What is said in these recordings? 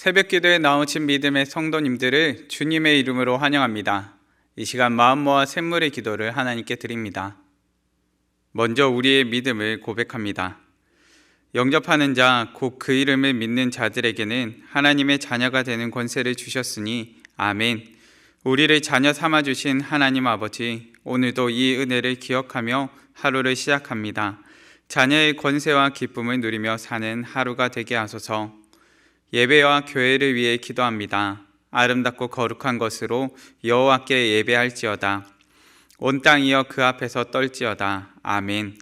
새벽기도에 나오신 믿음의 성도님들을 주님의 이름으로 환영합니다. 이 시간 마음 모아 샘물의 기도를 하나님께 드립니다. 먼저 우리의 믿음을 고백합니다. 영접하는 자, 곧 그 이름을 믿는 자들에게는 하나님의 자녀가 되는 권세를 주셨으니 아멘. 우리를 자녀 삼아주신 하나님 아버지, 오늘도 이 은혜를 기억하며 하루를 시작합니다. 자녀의 권세와 기쁨을 누리며 사는 하루가 되게 하소서. 예배와 교회를 위해 기도합니다. 아름답고 거룩한 것으로 여호와께 예배할지어다. 온 땅이여 그 앞에서 떨지어다. 아멘.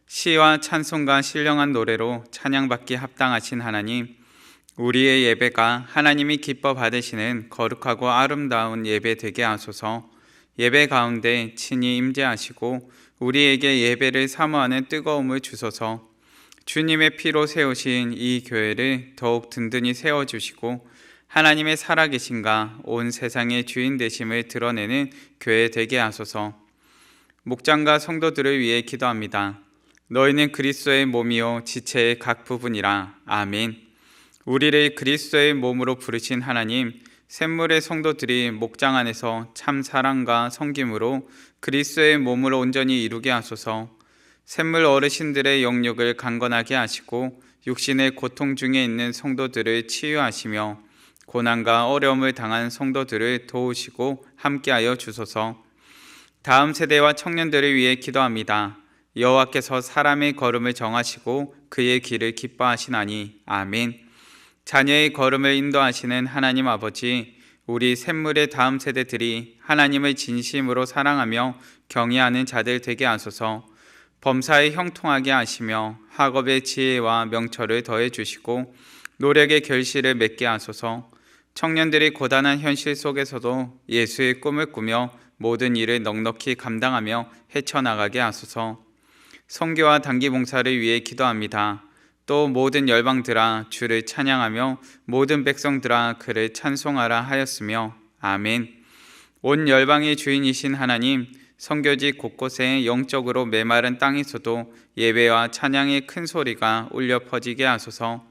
시와 찬송과 신령한 노래로 찬양받기 합당하신 하나님, 우리의 예배가 하나님이 기뻐 받으시는 거룩하고 아름다운 예배 되게 하소서. 예배 가운데 친히 임재하시고 우리에게 예배를 사모하는 뜨거움을 주소서. 주님의 피로 세우신 이 교회를 더욱 든든히 세워주시고 하나님의 살아계신가 온 세상의 주인 되심을 드러내는 교회 되게 하소서. 목장과 성도들을 위해 기도합니다. 너희는 그리스도의 몸이요 지체의 각 부분이라. 아멘. 우리를 그리스도의 몸으로 부르신 하나님, 샘물의 성도들이 목장 안에서 참 사랑과 섬김으로 그리스도의 몸을 온전히 이루게 하소서. 샘물 어르신들의 영육을 강건하게 하시고 육신의 고통 중에 있는 성도들을 치유하시며 고난과 어려움을 당한 성도들을 도우시고 함께하여 주소서. 다음 세대와 청년들을 위해 기도합니다. 여호와께서 사람의 걸음을 정하시고 그의 길을 기뻐하시나니. 아멘. 자녀의 걸음을 인도하시는 하나님 아버지, 우리 샘물의 다음 세대들이 하나님을 진심으로 사랑하며 경외하는 자들 되게 하소서. 범사에 형통하게 하시며 학업의 지혜와 명철을 더해 주시고 노력의 결실을 맺게 하소서. 청년들이 고단한 현실 속에서도 예수의 꿈을 꾸며 모든 일을 넉넉히 감당하며 헤쳐나가게 하소서. 선교와 단기 봉사를 위해 기도합니다. 또 모든 열방들아 주를 찬양하며 모든 백성들아 그를 찬송하라 하였으며. 아멘. 온 열방의 주인이신 하나님, 선교지 곳곳에 영적으로 메마른 땅에서도 예배와 찬양의 큰 소리가 울려 퍼지게 하소서.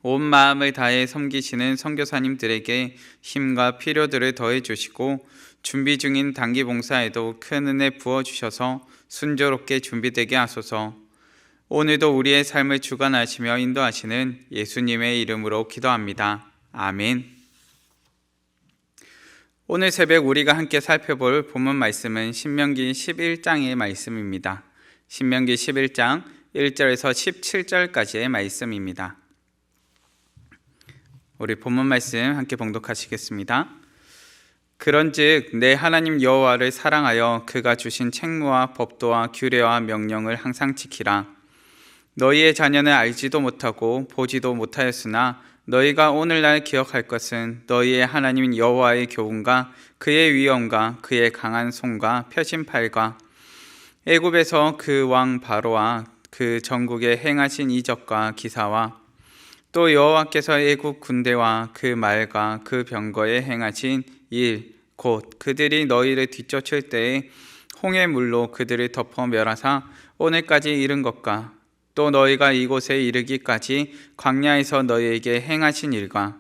온 마음을 다해 섬기시는 선교사님들에게 힘과 필요들을 더해 주시고 준비 중인 단기 봉사에도 큰 은혜 부어 주셔서 순조롭게 준비되게 하소서. 오늘도 우리의 삶을 주관하시며 인도하시는 예수님의 이름으로 기도합니다. 아멘. 오늘 새벽 우리가 함께 살펴볼 본문 말씀은 신명기 11장의 말씀입니다. 신명기 11장 1절에서 17절까지의 말씀입니다. 우리 본문 말씀 함께 봉독하시겠습니다. 그런즉 내 하나님 여호와를 사랑하여 그가 주신 책무와 법도와 규례와 명령을 항상 지키라. 너희의 자녀는 알지도 못하고 보지도 못하였으나 너희가 오늘날 기억할 것은 너희의 하나님 여호와의 교훈과 그의 위엄과 그의 강한 손과 펴신 팔과 애굽에서 그 왕 바로와 그 전국에 행하신 이적과 기사와 또 여호와께서 애굽 군대와 그 말과 그 병거에 행하신 일, 곧 그들이 너희를 뒤쫓을 때에 홍해 물로 그들을 덮어 멸하사 오늘까지 이른 것과 또 너희가 이곳에 이르기까지 광야에서 너희에게 행하신 일과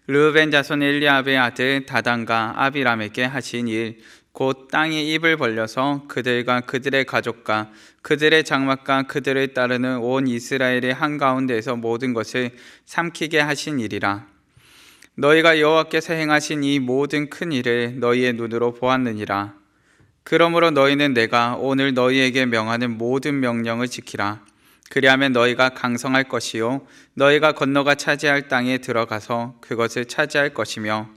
르우벤 자손 엘리압의 아들 다단과 아비람에게 하신 일, 곧 땅이 입을 벌려서 그들과 그들의 가족과 그들의 장막과 그들을 따르는 온 이스라엘의 한가운데에서 모든 것을 삼키게 하신 일이라. 너희가 여호와께서 행하신 이 모든 큰 일을 너희의 눈으로 보았느니라. 그러므로 너희는 내가 오늘 너희에게 명하는 모든 명령을 지키라. 그리하면 너희가 강성할 것이요 너희가 건너가 차지할 땅에 들어가서 그것을 차지할 것이며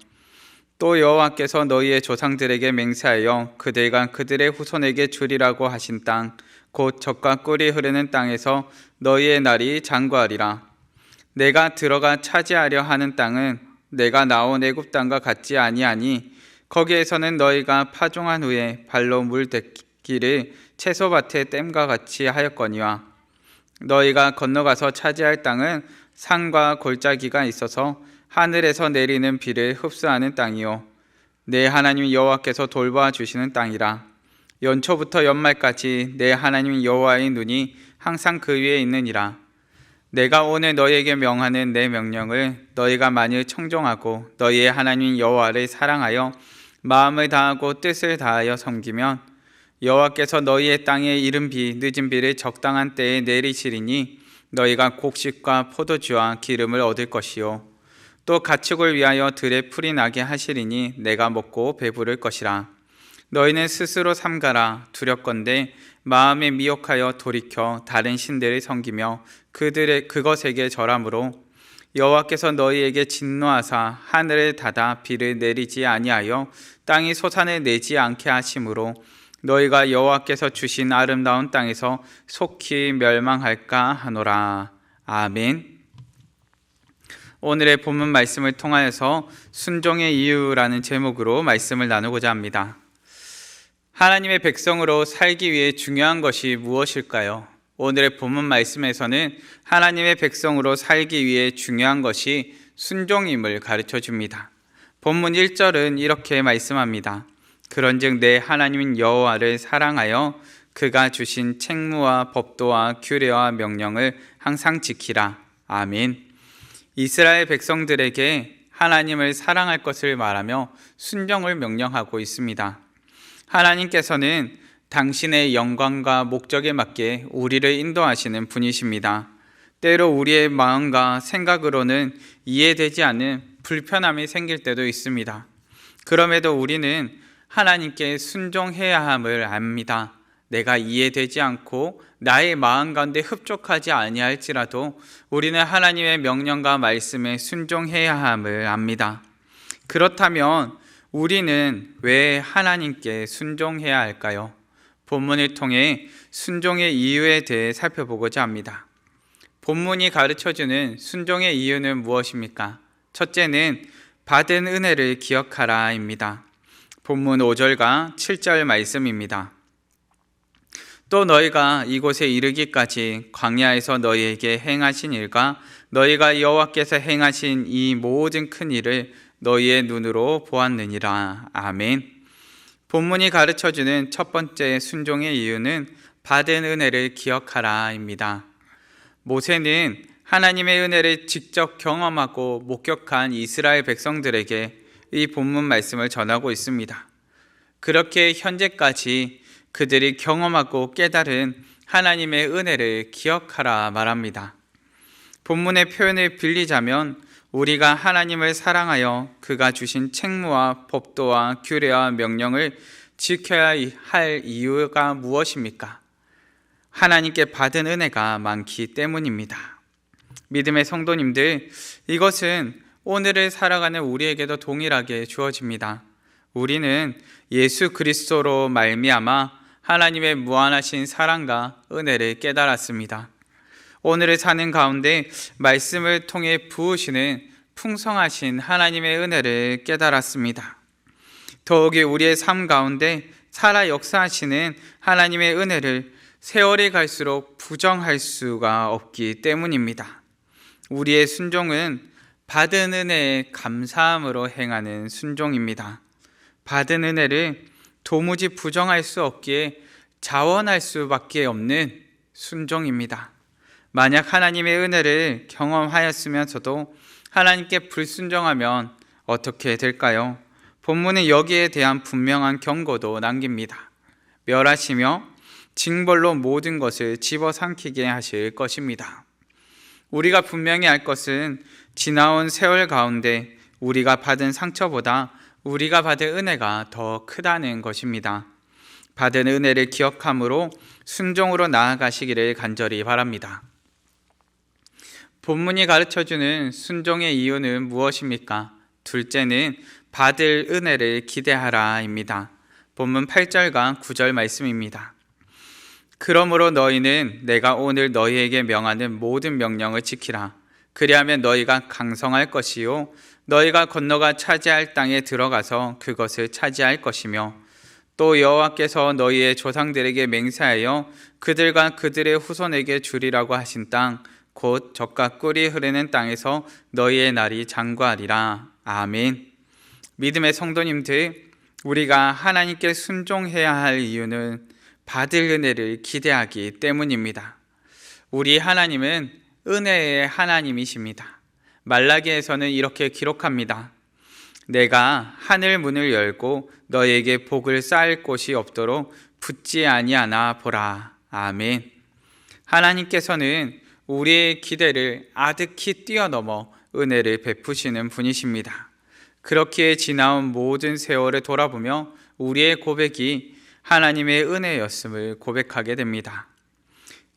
또 여호와께서 너희의 조상들에게 맹세하여 그들과 그들의 후손에게 주리라고 하신 땅, 곧 젖과 꿀이 흐르는 땅에서 너희의 날이 장구하리라. 내가 들어가 차지하려 하는 땅은 내가 나온 애굽 땅과 같지 아니하니 거기에서는 너희가 파종한 후에 발로 물댔기를 채소밭의 댐과 같이 하였거니와 너희가 건너가서 차지할 땅은 산과 골짜기가 있어서 하늘에서 내리는 비를 흡수하는 땅이요 내 하나님 여호와께서 돌보아 주시는 땅이라. 연초부터 연말까지 내 하나님 여호와의 눈이 항상 그 위에 있느니라. 내가 오늘 너희에게 명하는 내 명령을 너희가 만일 청종하고 너희의 하나님 여호와를 사랑하여 마음을 다하고 뜻을 다하여 섬기면 여호와께서 너희의 땅에 이른 비 늦은 비를 적당한 때에 내리시리니 너희가 곡식과 포도주와 기름을 얻을 것이요 또 가축을 위하여 들에 풀이 나게 하시리니 내가 먹고 배부를 것이라. 너희는 스스로 삼가라. 두렵건대 마음에 미혹하여 돌이켜 다른 신들을 섬기며 그것에게 절함으로 여호와께서 너희에게 진노하사 하늘을 닫아 비를 내리지 아니하여 땅이 소산을 내지 않게 하심으로 너희가 여호와께서 주신 아름다운 땅에서 속히 멸망할까 하노라. 아멘. 오늘의 본문 말씀을 통하여서 순종의 이유라는 제목으로 말씀을 나누고자 합니다. 하나님의 백성으로 살기 위해 중요한 것이 무엇일까요? 오늘의 본문 말씀에서는 하나님의 백성으로 살기 위해 중요한 것이 순종임을 가르쳐 줍니다. 본문 1절은 이렇게 말씀합니다. 그런즉 내 하나님인 여호와를 사랑하여 그가 주신 책무와 법도와 규례와 명령을 항상 지키라. 아멘. 이스라엘 백성들에게 하나님을 사랑할 것을 말하며 순종을 명령하고 있습니다. 하나님께서는 당신의 영광과 목적에 맞게 우리를 인도하시는 분이십니다. 때로 우리의 마음과 생각으로는 이해되지 않는 불편함이 생길 때도 있습니다. 그럼에도 우리는 하나님께 순종해야 함을 압니다. 내가 이해되지 않고 나의 마음 가운데 흡족하지 아니할지라도 우리는 하나님의 명령과 말씀에 순종해야 함을 압니다. 그렇다면 우리는 왜 하나님께 순종해야 할까요? 본문을 통해 순종의 이유에 대해 살펴보고자 합니다. 본문이 가르쳐주는 순종의 이유는 무엇입니까? 첫째는 받은 은혜를 기억하라입니다. 본문 5절과 7절 말씀입니다. 또 너희가 이곳에 이르기까지 광야에서 너희에게 행하신 일과 너희가 여호와께서 행하신 이 모든 큰 일을 너희의 눈으로 보았느니라. 아멘. 본문이 가르쳐주는 첫 번째 순종의 이유는 받은 은혜를 기억하라입니다. 모세는 하나님의 은혜를 직접 경험하고 목격한 이스라엘 백성들에게 이 본문 말씀을 전하고 있습니다. 그렇게 현재까지 그들이 경험하고 깨달은 하나님의 은혜를 기억하라 말합니다. 본문의 표현을 빌리자면 우리가 하나님을 사랑하여 그가 주신 책무와 법도와 규례와 명령을 지켜야 할 이유가 무엇입니까? 하나님께 받은 은혜가 많기 때문입니다. 믿음의 성도님들, 이것은 오늘을 살아가는 우리에게도 동일하게 주어집니다. 우리는 예수 그리스도로 말미암아 하나님의 무한하신 사랑과 은혜를 깨달았습니다. 오늘을 사는 가운데 말씀을 통해 부으시는 풍성하신 하나님의 은혜를 깨달았습니다. 더욱이 우리의 삶 가운데 살아 역사하시는 하나님의 은혜를 세월이 갈수록 부정할 수가 없기 때문입니다. 우리의 순종은 받은 은혜에 감사함으로 행하는 순종입니다. 받은 은혜를 도무지 부정할 수 없기에 자원할 수밖에 없는 순종입니다. 만약 하나님의 은혜를 경험하였으면서도 하나님께 불순종하면 어떻게 될까요? 본문은 여기에 대한 분명한 경고도 남깁니다. 멸하시며 징벌로 모든 것을 집어삼키게 하실 것입니다. 우리가 분명히 알 것은 지나온 세월 가운데 우리가 받은 상처보다 우리가 받은 은혜가 더 크다는 것입니다. 받은 은혜를 기억함으로 순종으로 나아가시기를 간절히 바랍니다. 본문이 가르쳐주는 순종의 이유는 무엇입니까? 둘째는 받을 은혜를 기대하라입니다. 본문 8절과 9절 말씀입니다. 그러므로 너희는 내가 오늘 너희에게 명하는 모든 명령을 지키라. 그리하면 너희가 강성할 것이요 너희가 건너가 차지할 땅에 들어가서 그것을 차지할 것이며 또 여호와께서 너희의 조상들에게 맹세하여 그들과 그들의 후손에게 주리라고 하신 땅 곧 젖과 꿀이 흐르는 땅에서 너희의 날이 장구하리라. 아멘. 믿음의 성도님들, 우리가 하나님께 순종해야 할 이유는 받을 은혜를 기대하기 때문입니다. 우리 하나님은 은혜의 하나님이십니다. 말라기에서는 이렇게 기록합니다. 내가 하늘 문을 열고 너에게 복을 쌓을 곳이 없도록 붙지 아니하나 보라. 아멘. 하나님께서는 우리의 기대를 아득히 뛰어넘어 은혜를 베푸시는 분이십니다. 그렇기에 지나온 모든 세월을 돌아보며 우리의 고백이 하나님의 은혜였음을 고백하게 됩니다.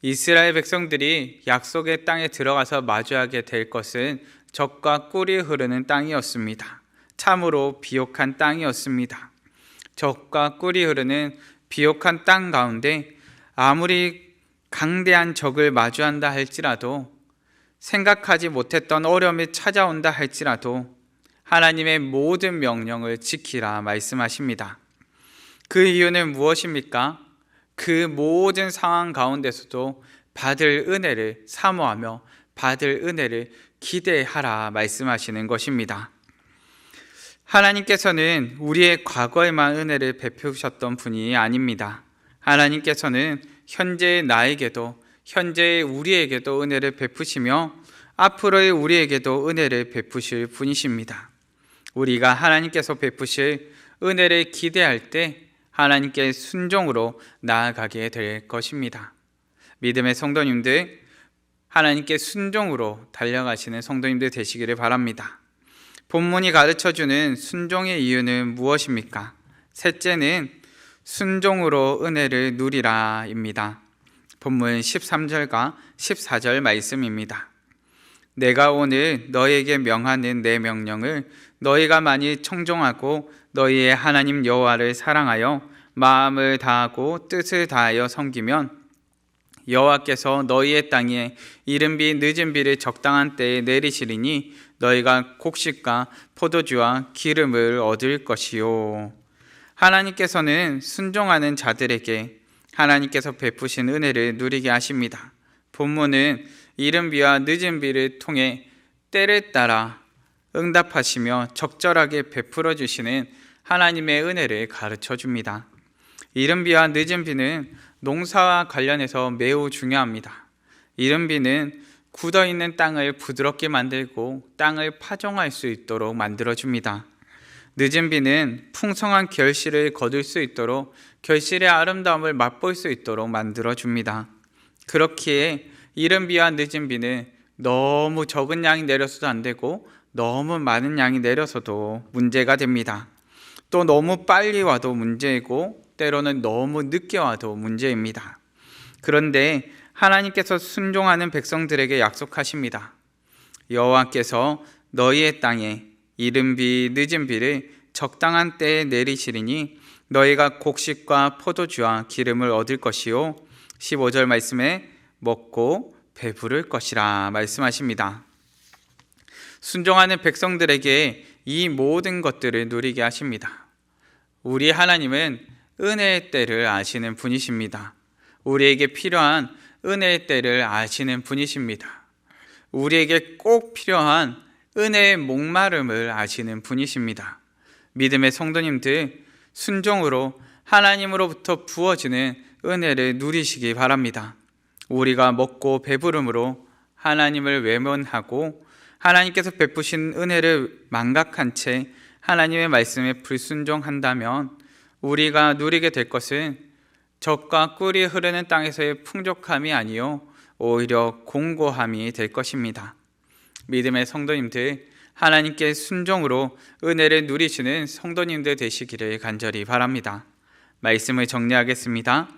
이스라엘 백성들이 약속의 땅에 들어가서 마주하게 될 것은 젖과 꿀이 흐르는 땅이었습니다. 참으로 비옥한 땅이었습니다. 젖과 꿀이 흐르는 비옥한 땅 가운데 아무리 강대한 적을 마주한다 할지라도, 생각하지 못했던 어려움이 찾아온다 할지라도 하나님의 모든 명령을 지키라 말씀하십니다. 그 이유는 무엇입니까? 그 모든 상황 가운데서도 받을 은혜를 사모하며 받을 은혜를 기대하라 말씀하시는 것입니다. 하나님께서는 우리의 과거에만 은혜를 베푸셨던 분이 아닙니다. 하나님께서는 현재의 나에게도, 현재의 우리에게도 은혜를 베푸시며 앞으로의 우리에게도 은혜를 베푸실 분이십니다. 우리가 하나님께서 베푸실 은혜를 기대할 때 하나님께 순종으로 나아가게 될 것입니다. 믿음의 성도님들, 하나님께 순종으로 달려가시는 성도님들 되시기를 바랍니다. 본문이 가르쳐주는 순종의 이유는 무엇입니까? 셋째는 순종으로 은혜를 누리라입니다. 본문 13절과 14절 말씀입니다. 내가 오늘 너희에게 명하는 내 명령을 너희가 많이 청종하고 너희의 하나님 여호와를 사랑하여 마음을 다하고 뜻을 다하여 섬기면 여호와께서 너희의 땅에 이른 비 늦은 비를 적당한 때에 내리시리니 너희가 곡식과 포도주와 기름을 얻을 것이요. 하나님께서는 순종하는 자들에게 하나님께서 베푸신 은혜를 누리게 하십니다. 본문은 이른 비와 늦은 비를 통해 때를 따라 응답하시며 적절하게 베풀어 주시는 하나님의 은혜를 가르쳐 줍니다. 이른 비와 늦은 비는 농사와 관련해서 매우 중요합니다. 이른 비는 굳어있는 땅을 부드럽게 만들고 땅을 파종할 수 있도록 만들어줍니다. 늦은 비는 풍성한 결실을 거둘 수 있도록 결실의 아름다움을 맛볼 수 있도록 만들어줍니다. 그렇기에 이른 비와 늦은 비는 너무 적은 양이 내려서도 안 되고 너무 많은 양이 내려서도 문제가 됩니다. 또 너무 빨리 와도 문제이고 때로는 너무 늦게 와도 문제입니다. 그런데 하나님께서 순종하는 백성들에게 약속하십니다. 여호와께서 너희의 땅에 이른 비 늦은 비를 적당한 때에 내리시리니 너희가 곡식과 포도주와 기름을 얻을 것이요 15절 말씀에 먹고 배부를 것이라 말씀하십니다. 순종하는 백성들에게 이 모든 것들을 누리게 하십니다. 우리 하나님은 은혜의 때를 아시는 분이십니다. 우리에게 필요한 은혜의 때를 아시는 분이십니다. 우리에게 꼭 필요한 은혜의 목마름을 아시는 분이십니다. 믿음의 성도님들, 순종으로 하나님으로부터 부어지는 은혜를 누리시기 바랍니다. 우리가 먹고 배부름으로 하나님을 외면하고 하나님께서 베푸신 은혜를 망각한 채 하나님의 말씀에 불순종한다면 우리가 누리게 될 것은 젖과 꿀이 흐르는 땅에서의 풍족함이 아니요 오히려 공고함이 될 것입니다. 믿음의 성도님들, 하나님께 순종으로 은혜를 누리시는 성도님들 되시기를 간절히 바랍니다. 말씀을 정리하겠습니다.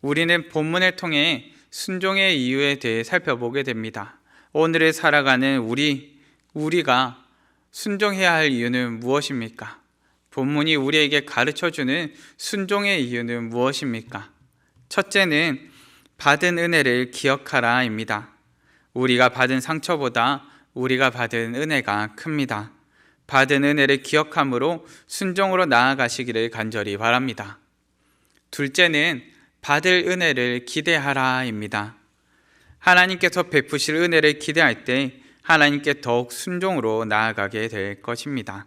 우리는 본문을 통해 순종의 이유에 대해 살펴보게 됩니다. 오늘을 살아가는 우리가 순종해야 할 이유는 무엇입니까? 본문이 우리에게 가르쳐주는 순종의 이유는 무엇입니까? 첫째는 받은 은혜를 기억하라입니다. 우리가 받은 상처보다 우리가 받은 은혜가 큽니다. 받은 은혜를 기억함으로 순종으로 나아가시기를 간절히 바랍니다. 둘째는 받을 은혜를 기대하라입니다. 하나님께서 베푸실 은혜를 기대할 때 하나님께 더욱 순종으로 나아가게 될 것입니다.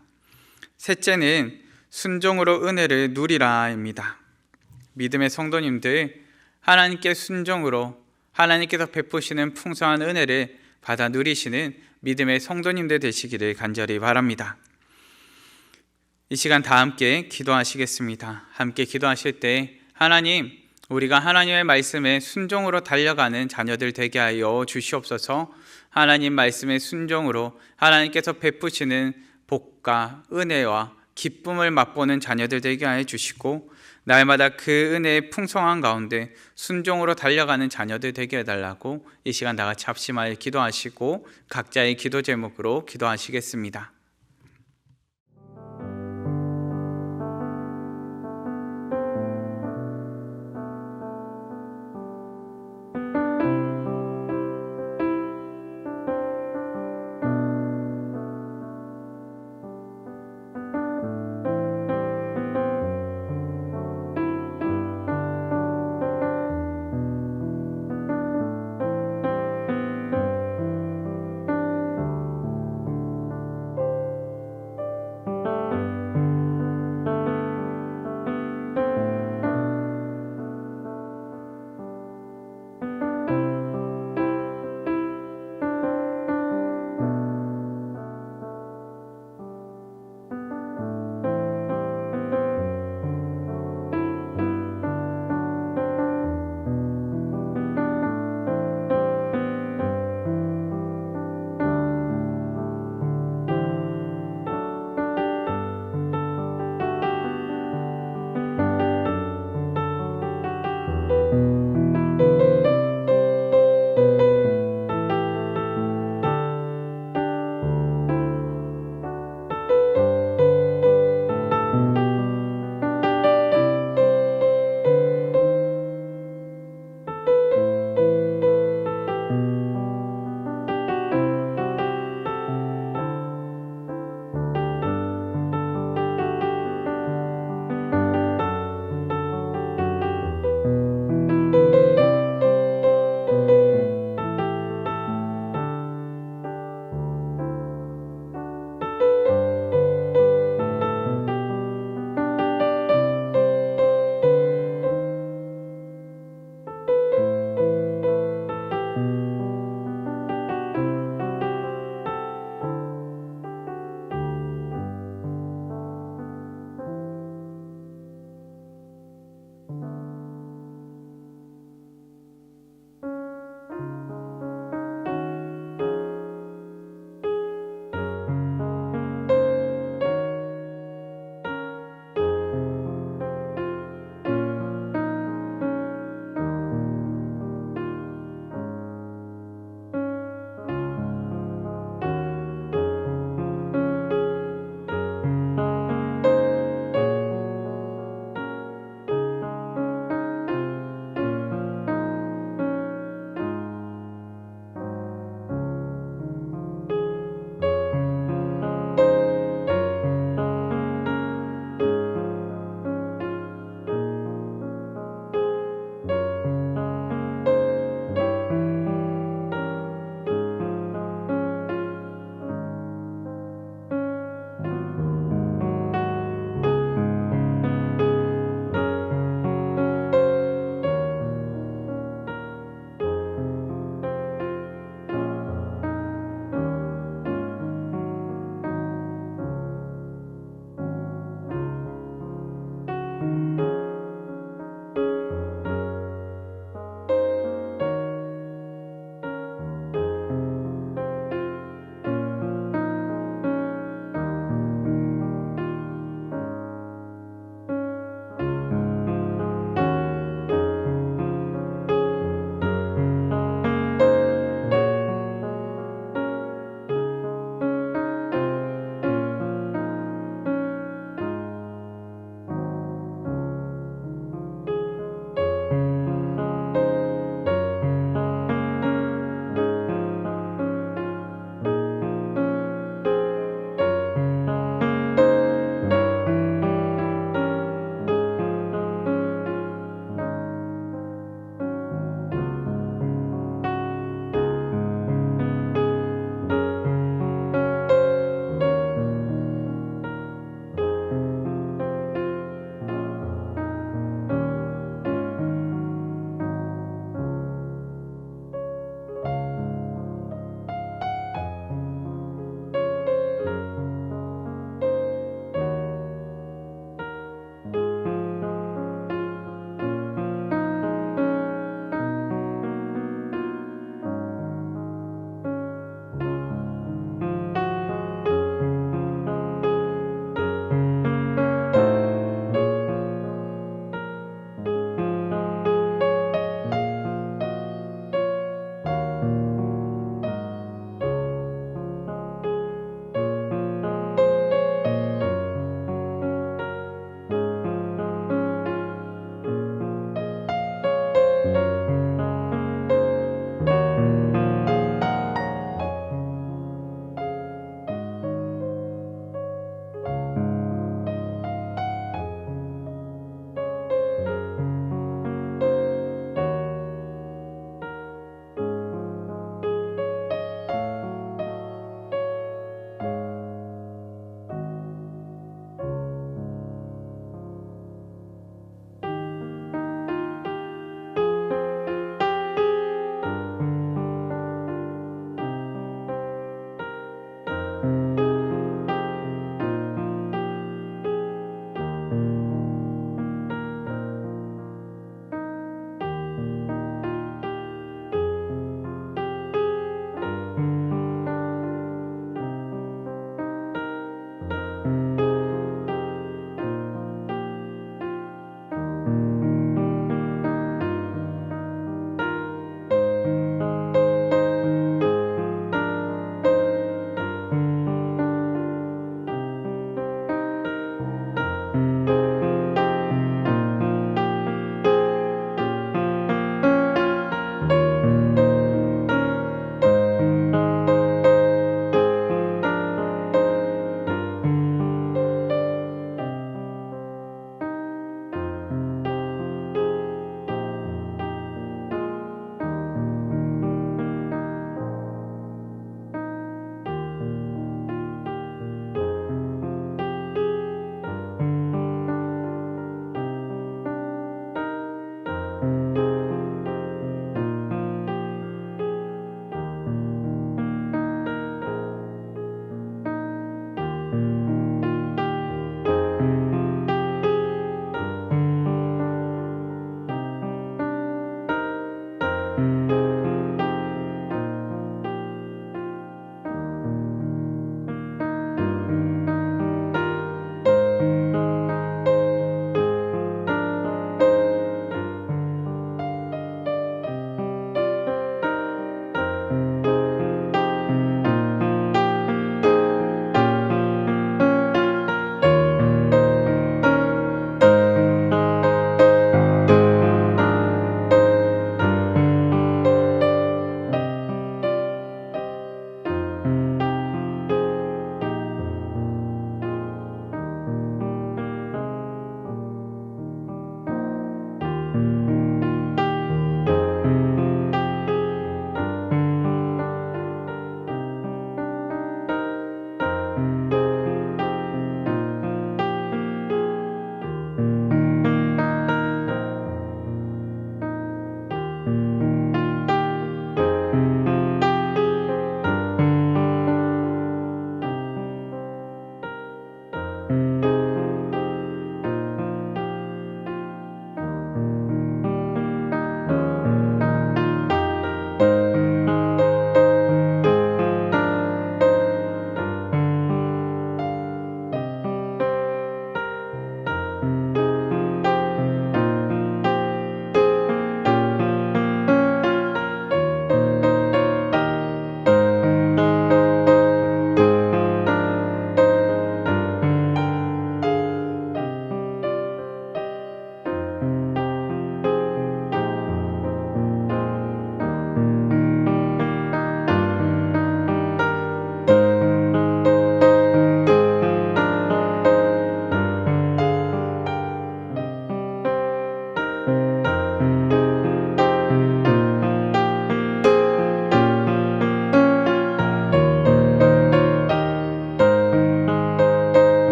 셋째는 순종으로 은혜를 누리라입니다. 믿음의 성도님들, 하나님께 순종으로 하나님께서 베푸시는 풍성한 은혜를 받아 누리시는 믿음의 성도님들 되시기를 간절히 바랍니다. 이 시간 다 함께 기도하시겠습니다. 함께 기도하실 때 하나님, 우리가 하나님의 말씀에 순종으로 달려가는 자녀들 되게 하여 주시옵소서. 하나님 말씀의 순종으로 하나님께서 베푸시는 복과 은혜와 기쁨을 맛보는 자녀들 되게 하여 주시고, 날마다 그 은혜의 풍성한 가운데 순종으로 달려가는 자녀들 되게 해달라고 이 시간 다 같이 합심하여 기도하시고 각자의 기도 제목으로 기도하시겠습니다.